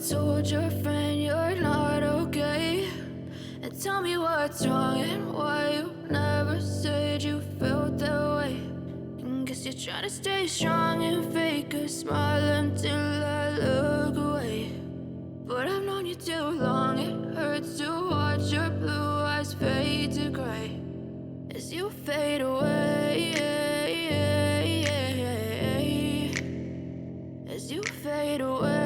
told your friend you're not okay? And tell me what's wrong and why you never said you felt that way. And guess you're trying to stay strong and fake a smile until I look away. But I've known you too long, it hurts to watch your blue eyes fade to gray as you fade away, as you fade away.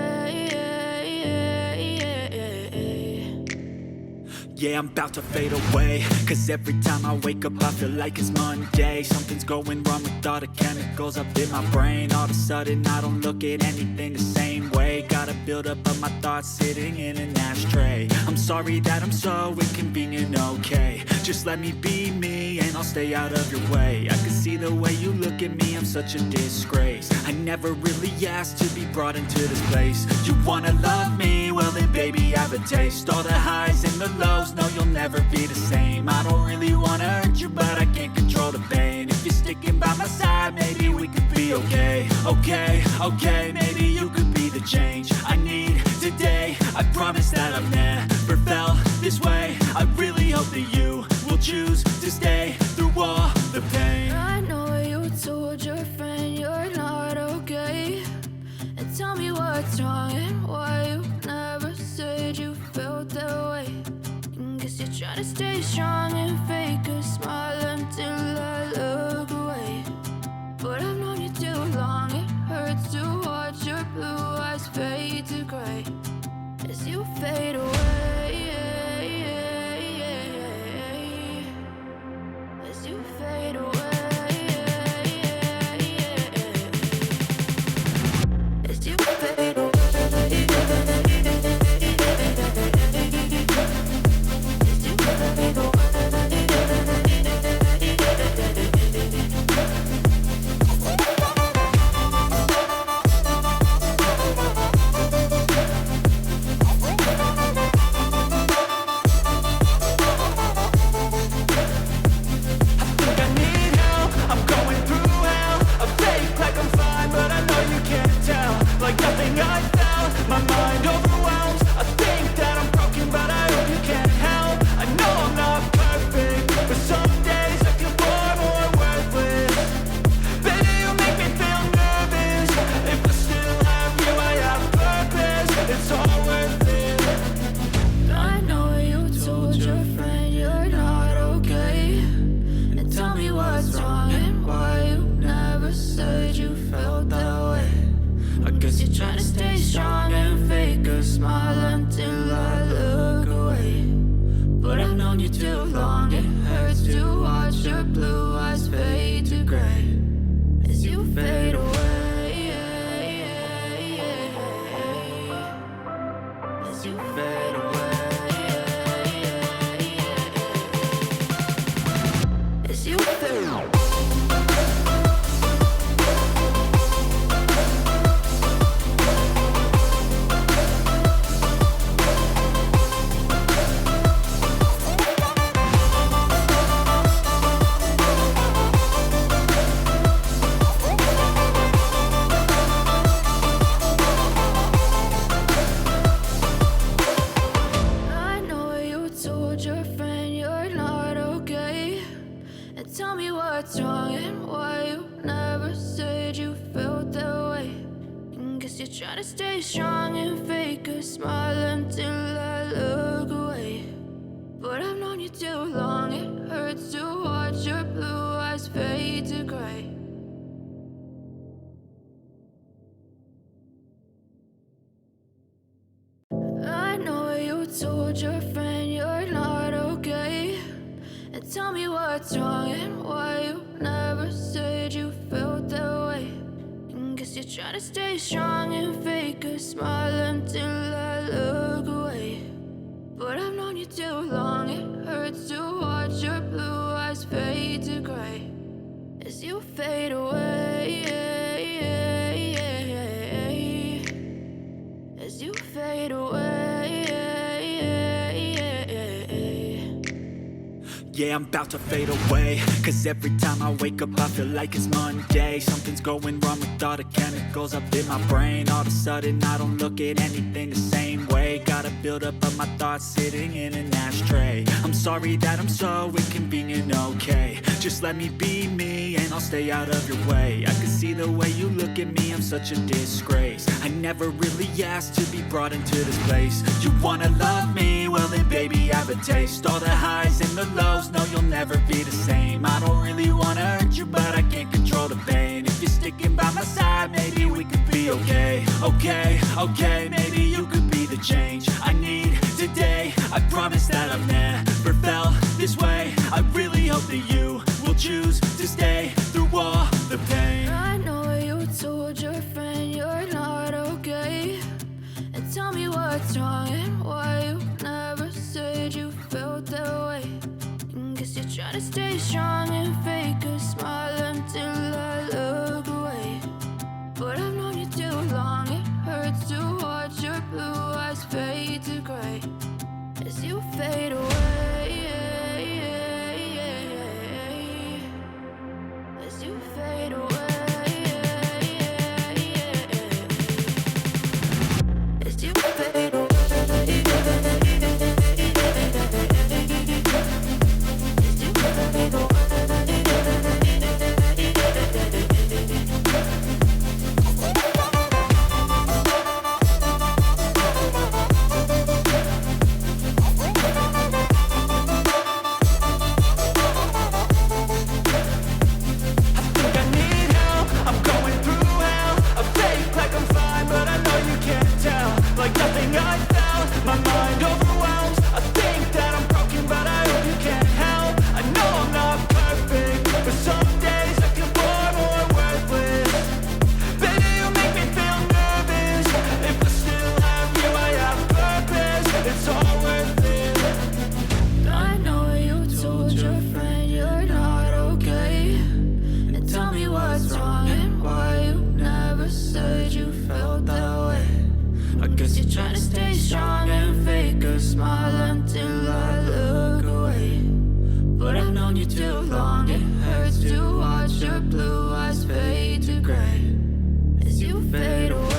Yeah, I'm about to fade away, cause every time I wake up I feel like it's Monday. Something's going wrong with all the chemicals up in my brain. All of a sudden I don't look at anything the same way. Gotta build up of my thoughts sitting in an ashtray. I'm sorry that I'm so inconvenient, okay? Just let me be me and I'll stay out of your way. I can see the way you look at me, I'm such a disgrace. I never really asked to be brought into this place. You wanna love me? Well then baby, have a taste. All the highs and the lows, no, you'll never be the same. I don't really wanna hurt you, but I can't control the pain. If you're sticking by my side, maybe we could be okay. Okay, maybe you could be the change I need today. I promise that I've never felt this way. I really hope that you will choose to stay through all the pain. I know you told your friend you're not okay. And tell me what's wrong and why you never said you felt that way. Guess you're trying to stay strong and fake a smile until I look away. But I've known you too long, it hurts to watch your blue eyes fade to gray as you fade away, as you fade away, as you fade away. Told your friend you're not okay. And tell me what's wrong and why you never said you felt that way. And guess you're trying to stay strong and fake a smile until I look away. But I've known you too long, it hurts to watch your blue eyes fade to gray as you fade away, as you fade away. yeah, I'm about to fade away. Cause every time I wake up I feel like it's Monday. Something's going wrong with all the chemicals up in my brain. All of a sudden I don't look at anything the same way. Gotta build up of my thoughts sitting in an ashtray. I'm sorry that I'm so inconvenient, okay. Just let me be me and I'll stay out of your way. I can see the way you look at me, I'm such a disgrace. I never really asked to be brought into this place. You wanna love me? Well then baby, have a taste. All the highs and the lows, no you'll never be the same. I don't really wanna hurt you, but I can't control the pain. If you're sticking by my side, maybe we could be okay. Okay, maybe you could be the change I need today. I promise that I've never felt this way. I really hope that you will choose to stay through all the pain. I know you told your friend you're not okay, and tell me what's wrong and why you never said you felt that way. Guess you're trying to stay strong and fake a smile until I look away. But I've known you too long, it hurts to watch your blue eyes fade to gray as you fade away. As you fade away. As you fade away. Trying to stay strong and fake a smile until I look away. But I've known you too long, it hurts to watch your blue eyes fade to gray as you fade away.